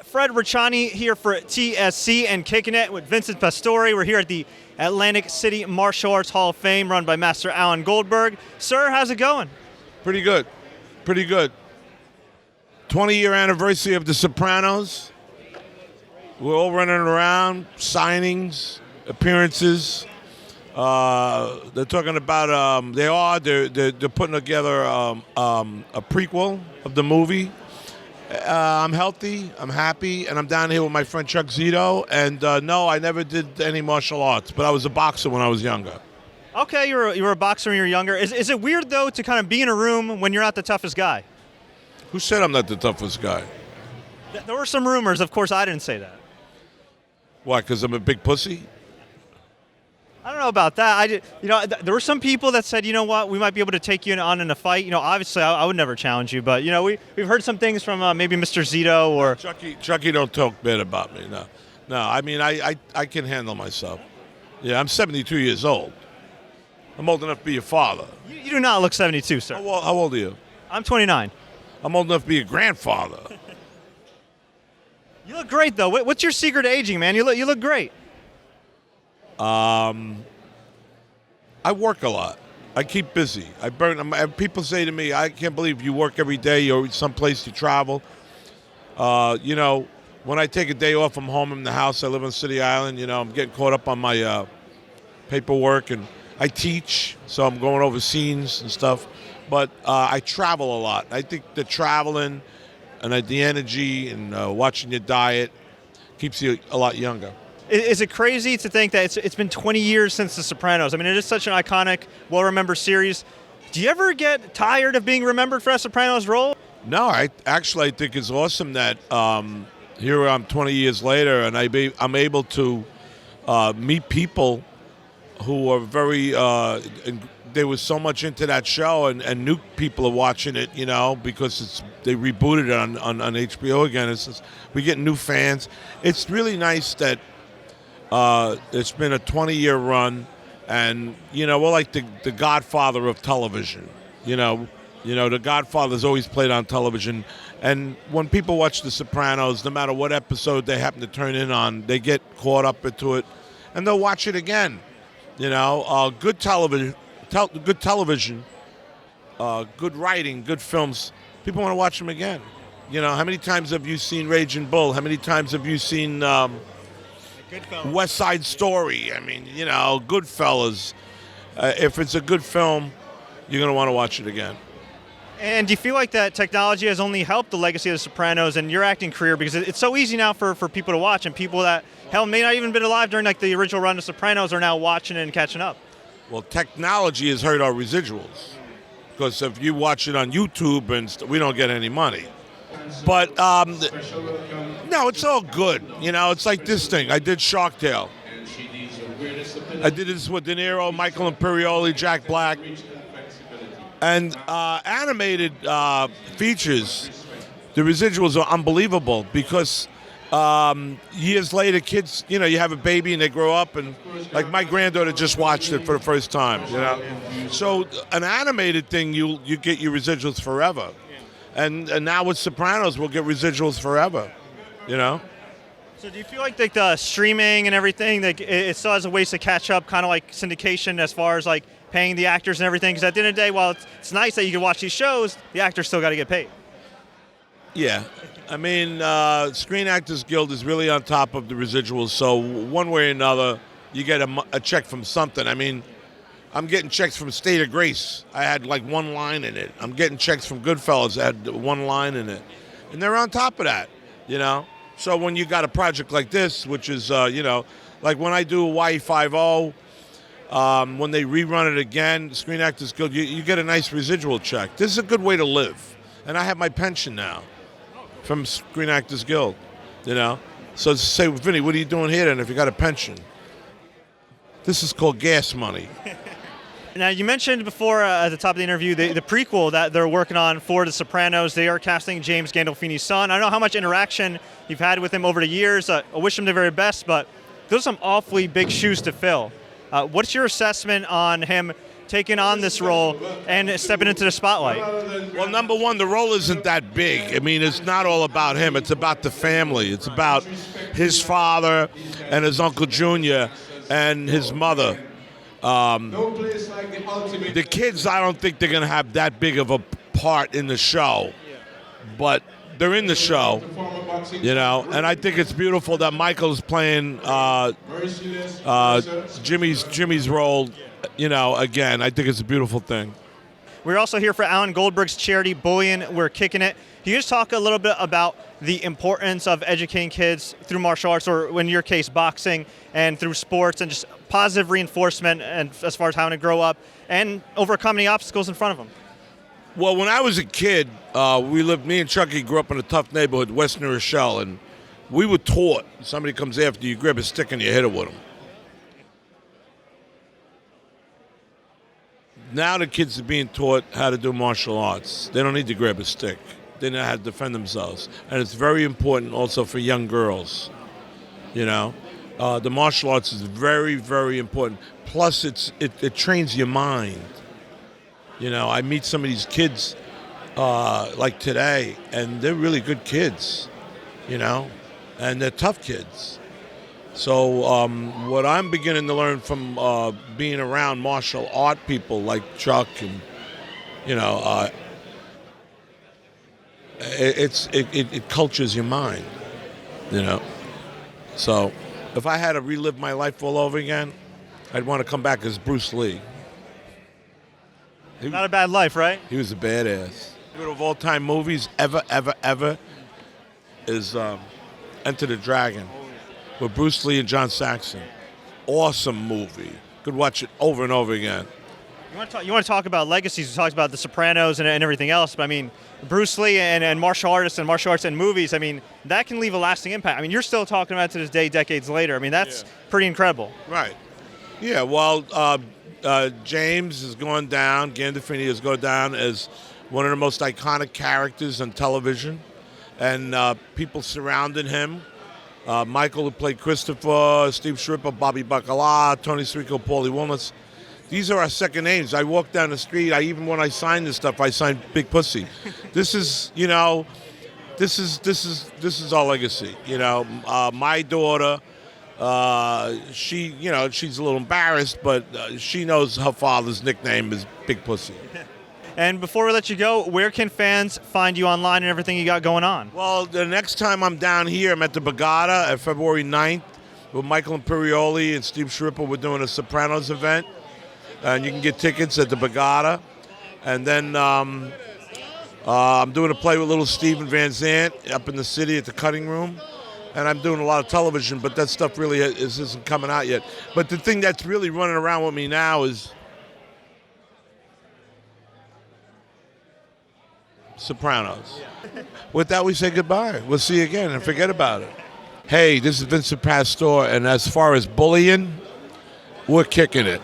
Fred Richani here for TSC and Kicking It with Vincent Pastore. We're here at the Atlantic City Martial Arts Hall of Fame run by Master Alan Goldberg. Sir, how's it going? Pretty good. 20-year anniversary of The Sopranos. We're all running around, signings, appearances. They're talking about, they're putting together a prequel of the movie. I'm healthy, I'm happy, and I'm down here with my friend Chuck Zito. And no, I never did any martial arts, but I was a boxer when I was younger. Okay, you were a boxer when you were younger. Is it weird, though, to kind of be in a room when you're not the toughest guy? Who said I'm not the toughest guy? There were some rumors. Of course, I didn't say that. Why, because I'm a big pussy? I don't know about that. There were some people that said, you know what, we might be able to take you on in a fight. Obviously, I would never challenge you, but we've heard some things from maybe Mr. Zito or Chucky. Don't talk bad about me. No. I mean, I can handle myself. Yeah, I'm 72 years old. I'm old enough to be your father. You do not look 72, sir. How old are you? I'm 29. I'm old enough to be a grandfather. You look great, though. What's your secret to aging, man? You look great. I work a lot. I keep busy. People say to me, I can't believe you work every day or someplace you travel. When I take a day off, I'm home in the house. I live on City Island. I'm getting caught up on my paperwork, and I teach, so I'm going over scenes and stuff. But I travel a lot. I think the traveling and the energy and watching your diet keeps you a lot younger. Is it crazy to think that it's been 20 years since The Sopranos? I mean, it is such an iconic, well-remembered series. Do you ever get tired of being remembered for a Sopranos role? No, I think it's awesome that here I'm 20 years later, and I'm able to meet people who are very. They were so much into that show, and new people are watching it, because they rebooted it on HBO again. We get new fans. It's really nice that. It's been a 20-year run, and we're like the Godfather of television. The Godfather's always played on television, and when people watch The Sopranos, no matter what episode they happen to turn in on, they get caught up into it, and they'll watch it again. Good television, good writing, good films. People want to watch them again. How many times have you seen Raging Bull? How many times have you seen? West Side Story. I mean, Goodfellas. If it's a good film, you're going to want to watch it again. And do you feel like that technology has only helped the legacy of The Sopranos and your acting career? Because it's so easy now for people to watch, and people that, may not even been alive during the original run of Sopranos are now watching it and catching up. Well, technology has hurt our residuals. Because if you watch it on YouTube, we don't get any money. But, no, it's all good. It's like this thing. I did Shark Tale. I did this with De Niro, Michael Imperioli, Jack Black. And animated features, the residuals are unbelievable because years later, kids, you have a baby and they grow up, and like my granddaughter just watched it for the first time, So an animated thing, you get your residuals forever. And now with Sopranos, we'll get residuals forever, So do you feel like the streaming and everything, it still has a ways to catch up, kind of like syndication as far as like paying the actors and everything? Because at the end of the day, while it's nice that you can watch these shows, the actors still got to get paid. Yeah. I mean, Screen Actors Guild is really on top of the residuals. So one way or another, you get a check from something. I mean, I'm getting checks from State of Grace. I had like one line in it. I'm getting checks from Goodfellas. I had one line in it. And they're on top of that, So when you got a project like this, which is, like when I do Hawaii 5-0, when they rerun it again, Screen Actors Guild, you get a nice residual check. This is a good way to live. And I have my pension now from Screen Actors Guild, So say, Vinny, what are you doing here then if you got a pension? This is called gas money. Now, you mentioned before at the top of the interview the prequel that they're working on for The Sopranos. They are casting James Gandolfini's son. I don't know how much interaction you've had with him over the years. I wish him the very best, but those are some awfully big shoes to fill. What's your assessment on him taking on this role and stepping into the spotlight? Well, number one, the role isn't that big. I mean, it's not all about him. It's about the family. It's about his father and his Uncle Junior and his mother. The kids, I don't think they're going to have that big of a part in the show. But they're in the show, you know, and I think it's beautiful that Michael's playing Jimmy's role, you know, again. I think it's a beautiful thing. We're also here for Alan Goldberg's charity, Bullion. We're Kicking It. Can you just talk a little bit about the importance of educating kids through martial arts, or in your case, boxing, and through sports, and just positive reinforcement, and as far as how to grow up and overcome any obstacles in front of them? Well, when I was a kid, me and Chucky grew up in a tough neighborhood, West New Rochelle, and we were taught, somebody comes after you, grab a stick and you hit it with them. Now the kids are being taught how to do martial arts. They don't need to grab a stick. They know how to defend themselves. And it's very important also for young girls, you know. The martial arts is very, very important. Plus, it trains your mind. You know, I meet some of these kids like today, and they're really good kids, you know, and they're tough kids. So what I'm beginning to learn from being around martial art people like Chuck and, you know, it cultures your mind, you know. So if I had to relive my life all over again, I'd want to come back as Bruce Lee. Not a bad life, right? He was a badass. Favorite of all-time movies ever is Enter the Dragon with Bruce Lee and John Saxon. Awesome movie. Could watch it over and over again. You want to talk about legacies? You talked about The Sopranos and everything else, but I mean, Bruce Lee and martial artists and martial arts and movies, I mean, that can leave a lasting impact. I mean, you're still talking about it to this day, decades later. I mean, that's pretty incredible. Right. Yeah, well, James is going down, Gandolfini is going down as one of the most iconic characters on television, and people surrounding him. Michael, who played Christopher, Steve Shripper, Bobby Bacala, Tony Soprano, Paulie Walnuts. These are our second names. I walk down the street. Even when I sign this stuff, I sign Big Pussy. This is, you know, this is our legacy. You know, my daughter. She, you know, she's a little embarrassed, but she knows her father's nickname is Big Pussy. And before we let you go, where can fans find you online and everything you got going on? Well, the next time I'm down here, I'm at the Borgata at February 9th with Michael Imperioli and Steve Shripper. We're doing a Sopranos event, and you can get tickets at the Borgata. And then I'm doing a play with little Steven Van Zandt up in the city at the Cutting Room. And I'm doing a lot of television, but that stuff really isn't coming out yet. But the thing that's really running around with me now is Sopranos. With that, we say goodbye. We'll see you again, and forget about it. Hey, this is Vincent Pastore, and as far as bullying, we're kicking it.